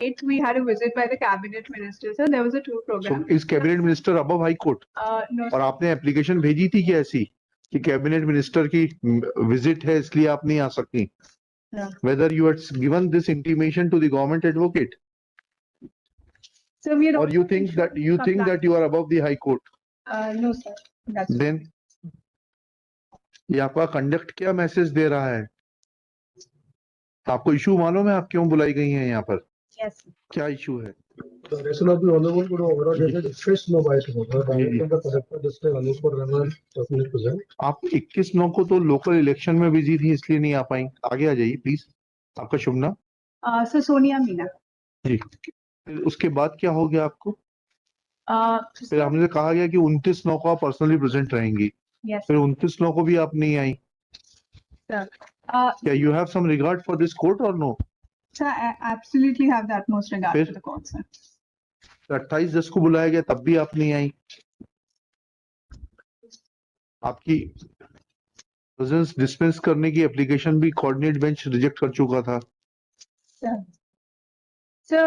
28th, we had a visit by the cabinet minister, sir. There was a tour program. So is cabinet minister above high court? No, और sir. आपने application भेजी थी क्या ऐसी कि cabinet minister की visit है इसलिए आप नहीं आ सकती? No. Whether you had given this intimation to the government advocate, So we or you think that you are above the high court? No, sir. That's Then ये आपका कंडक्ट क्या message दे रहा है? आपको इशू मालूम है आप क्यों बुलाई गई हैं यहाँ पर? yes. क्या इशू है? The relation of the Honorable Guru Overall Fish No Bite Water, directing the Collector District Anupur Raman, definitely present. आप 21/9 को तो लोकल इलेक्शन में बिजी थी इसलिए नहीं आ पाई. आगे आ जाइए प्लीज. आपका शुभ नाम? Sir, Sonia Meena. जी. फिर उसके बाद क्या हो गया आपको? फिर Sir, हमने कहा गया कि 29/9 को आप पर्सनली प्रेजेंट रहेंगी. yes. फिर 29/9 को भी आप नहीं आई. Sir. क्या you have some regard for this court or no? Sir, I absolutely have the utmost regard Sir. for the court, sir. 28/10 को बुलाया गया तब भी आप नहीं आई. आपकी प्रेजेंस डिस्पेंस करने की एप्लीकेशन भी कोऑर्डिनेट बेंच रिजेक्ट कर चुका था. Sir. Sir,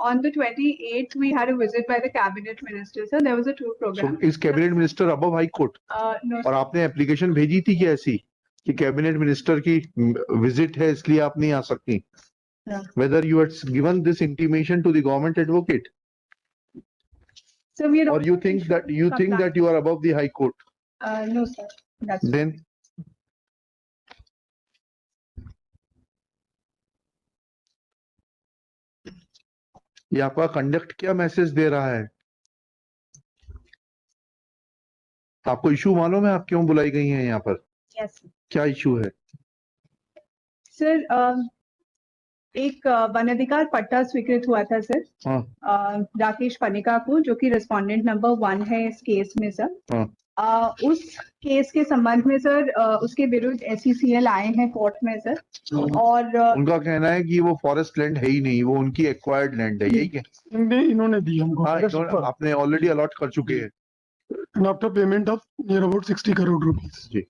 on the 28th, we had a visit by the cabinet minister, sir. There was a tour So program. is cabinet minister above high court? No, और sir. आपने application भेजी थी क्या ऐसी कि कैबिनेट मिनिस्टर की visit है इसलिए आप नहीं आ सकती? No. Whether you had given this intimation to the government advocate, So we or you think that you are above the high court? No, sir. That's Then ये आपका कंडक्ट क्या message दे रहा है? आपको इशू मालूम है आप क्यों बुलाई गई हैं यहाँ पर? yes. क्या इशू है? सर, एक वन अधिकार पट्टा स्वीकृत हुआ था सर. हाँ. राकेश पनिका को, जो कि रेस्पोंडेंट नंबर 1 है इस केस में सर. हाँ. उस केस के संबंध में सर उसके विरुद्ध SECL आए हैं कोर्ट में सर. और उनका कहना है कि वो फॉरेस्ट लैंड है ही नहीं, वो उनकी एक्वायर्ड लैंड है. यही क्या? नहीं, इन्होंने दी हमको. हाँ, आपने ऑलरेडी अलॉट कर चुके हैं. After payment of near about 60 crore rupees. जी.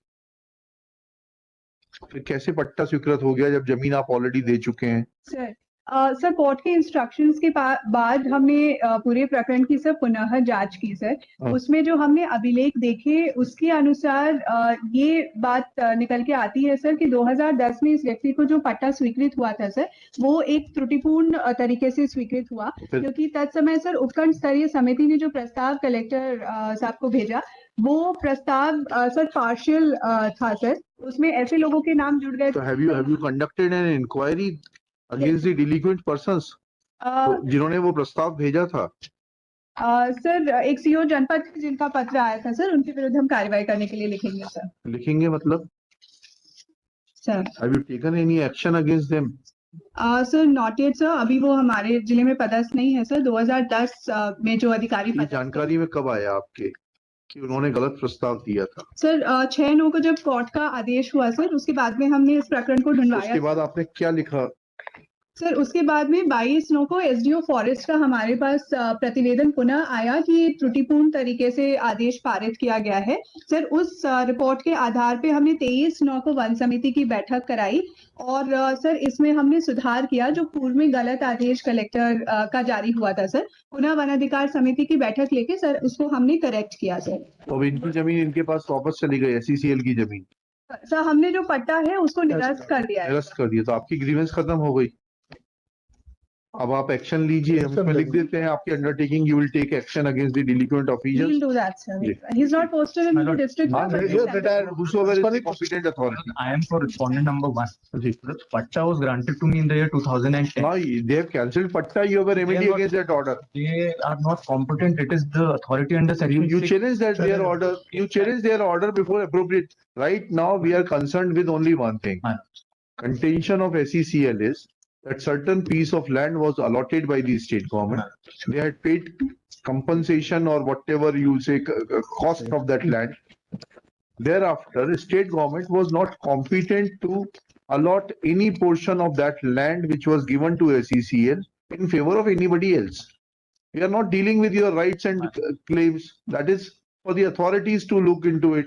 फिर कैसे पट्टा स्वीकृत हो गया जब जमीन आप ऑलरेडी दे चुके हैं? सर कोर्ट के इंस्ट्रक्शंस के बाद हमने पूरे प्रकरण की सर पुनः जांच की सर. उसमें जो हमने अभिलेख देखे उसके अनुसार ये बात निकल के आती है सर कि 2010 में इस व्यक्ति को जो पट्टा स्वीकृत हुआ था सर, वो एक त्रुटिपूर्ण तरीके से स्वीकृत हुआ, क्योंकि तत्समय सर उपखंड स्तरीय समिति ने जो प्रस्ताव कलेक्टर साहब को भेजा, वो प्रस्ताव सर पार्शियल था सर. उसमें ऐसे लोगों के नाम जुड़ गए. So have you conducted an inquiry against the delinquent persons जिन्होंने वो प्रस्ताव भेजा था? सर एक CO जनपद जिनका पत्र आया था सर, उनके विरुद्ध हम कार्रवाई करने के लिए लिखेंगे सर. लिखेंगे मतलब? Sir Have you taken any action against them? Sir not yet sir. अभी वो हमारे जिले में पदस्थ नहीं है सर. 2010 में जो अधिकारी ये जानकारी में कब आया आपके कि उन्होंने गलत प्रस्ताव दिया था? सर 6/9 को जब कोर्ट का आदेश हुआ सर, उसके बाद में हमने इस प्रकरण को ढूंढवाया. उसके बाद आपने क्या लिखा? सर उसके बाद में 22/9 को SDO फॉरेस्ट का हमारे पास प्रतिवेदन पुनः आया कि त्रुटिपूर्ण तरीके से आदेश पारित किया गया है सर. उस रिपोर्ट के आधार पे हमने 23/9 को वन समिति की बैठक कराई और सर इसमें हमने सुधार किया जो पूर्व में गलत आदेश कलेक्टर का जारी हुआ था सर. पुनः वन अधिकार समिति की बैठक लेके सर उसको हमने करेक्ट किया सर. तो इनकी जमीन इनके पास वापस चली गई, SECL की जमीन? सर हमने जो पट्टा है उसको निरस्त कर दिया है. निरस्त कर दिया. तो आपकी ग्रीवेंस खत्म हो गई. अब आप एक्शन लीजिए. हम इसमें लिख देते हैं आपकी undertaking you will take action against the delinquent officials. We'll do that, sir. He's not posted in the district. Whosoever is the competent authority. I am for respondent number 1. जी. The patta was granted to me in the year 2010. Now they have cancelled patta. You have a remedy against that order. They are not competent. It is the authority under section You 6. challenge that their order. You challenge their order before appropriate. Right now we are concerned with only one thing. Contention of SECL is that certain piece of land was allotted by the state government. They had paid compensation or whatever you say cost of that land. Thereafter, the state government was not competent to allot any portion of that land which was given to SECL in favor of anybody else. We are not dealing with your rights and claims. That is for the authorities to look into it.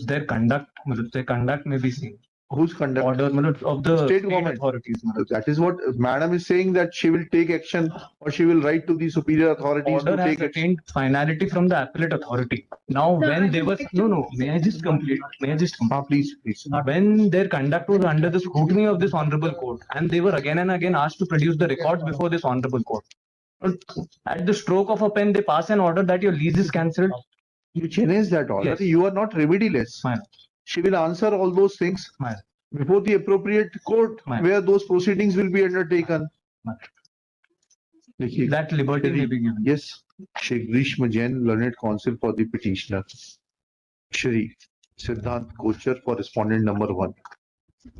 Their conduct may be seen. Who's conduct? order matlab, of the State state government. authorities. matlab. That is what Madam is saying, that she will take action or she will write to the superior authorities Order to has take action. attained finality from the appellate authority. Now, No, when I they would were like no, to- no, may I just complete? May I just complete? Please, please. When their conduct was under the scrutiny of this honorable court, and they were again and again asked to produce the records before this honorable court. At the stroke of a pen, they pass an order that your lease is cancelled. You challenge that order. Yes. You are not remediless. Fine. She will answer all those things Fine. before the appropriate court Fine. where those proceedings will be undertaken. Fine. देखिए, That liberty may be given. Yes, Shri Grishma Jain, learned counsel for the petitioner. Shri Siddhant Kochar for respondent number 1.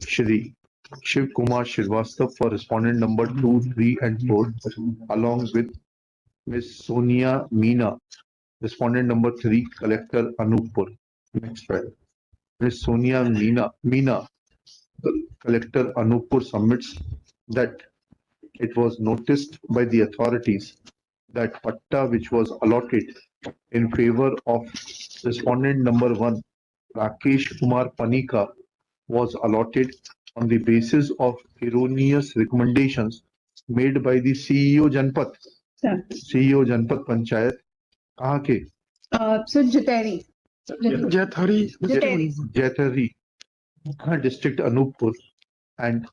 Shri Shiv Kumar Srivastava for respondent number 2, 3 and 4, along with Miss Sonia Meena, respondent number 3, Collector Anuppur. Next file. Miss Sonia Meena, Collector Anuppur submits that it was noticed by the authorities that patta which was allotted in favor of respondent number 1, Rakesh Kumar Panika, was allotted on the basis of erroneous recommendations made by the CEO Janpat. Sir. CEO Janpat Panchayat. कहाँ के? So Jateri. Jaithari district Anuppur, and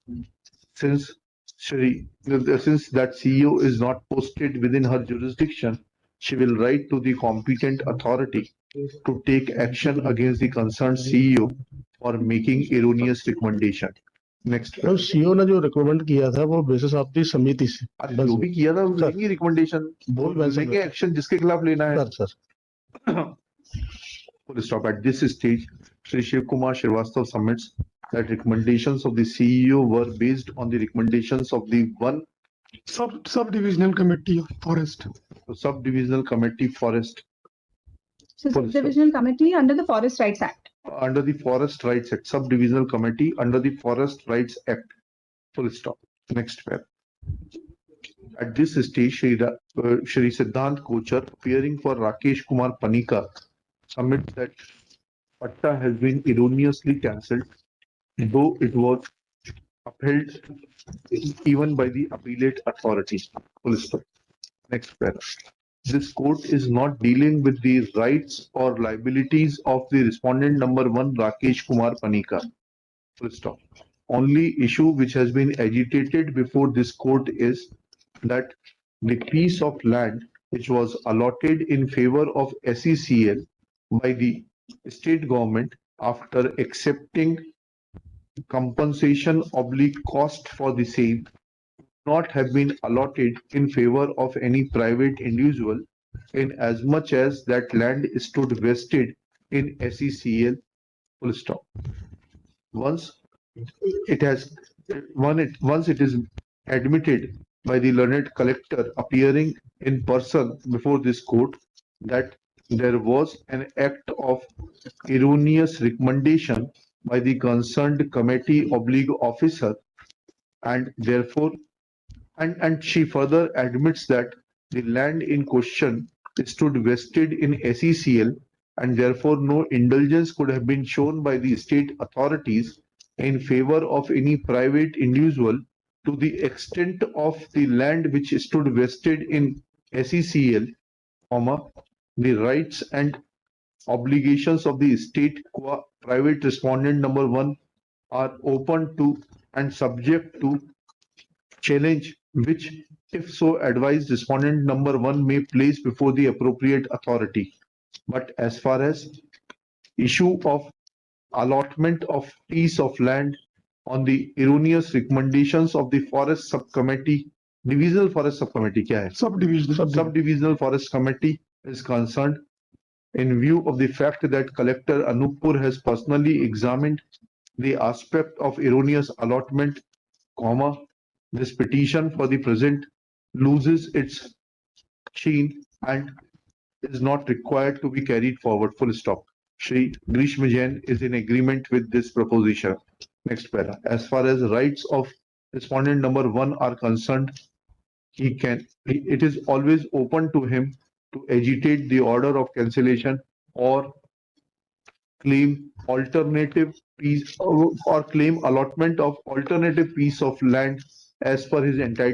since that CEO is not posted within her jurisdiction, she will write to the competent authority to take action against the concerned CEO for making erroneous recommendation. Next. तो CO ने जो recommend किया था वो basis of the समिति से जो भी किया था लेंगे रिकमेंडेशन, बोल वैसे लेंगे एक्शन जिसके खिलाफ लेना है. Sir Full stop. At this stage, Shri Shiv Kumar Srivastava submits that recommendations of the CEO were based on the recommendations of the one Sub-divisional committee of forest. subdivisional committee forest So Full stop. Divisional Committee under the Forest Rights Act. under the Forest Rights Act, subdivisional committee under the Forest Rights Act. Full stop. Next pair. At this stage, Shri Siddhant Kochar, appearing for Rakesh Kumar Panika, submits that patta has been erroneously cancelled, though it was upheld even by the appellate authority. Full stop. Next paragraph. This court is not dealing with the rights or liabilities of the respondent number 1, Rakesh Kumar Panika. Full stop. Only issue which has been agitated before this court is that the piece of land which was allotted in favor of SECL by the state government after accepting compensation / cost for the same not have been allotted in favor of any private individual in as much as that land stood vested in SECL. Full stop. Once it is admitted by the learned collector appearing in person before this court that there was an act of erroneous recommendation by the concerned committee / officer, and therefore and she further admits that the land in question stood vested in SECL and therefore no indulgence could have been shown by the state authorities in favor of any private individual to the extent of the land which stood vested in SECL, the rights and obligations of the state private respondent number 1 are open to and subject to challenge, which if so advised respondent number 1 may place before the appropriate authority. But as far as issue of allotment of piece of land on the erroneous recommendations of the forest subcommittee, divisional forest subcommittee क्या है? Subdivisional forest committee is concerned, in view of the fact that Collector Anuppur has personally examined the aspect of erroneous allotment, this petition for the present loses its sheen and is not required to be carried forward. Full stop. Shri Grishma Jain is in agreement with this proposition. Next para. As far as rights of respondent number 1 are concerned, it is always open to him to agitate the order of cancellation or claim alternative piece or claim allotment of alternative piece of land as per his entitlement.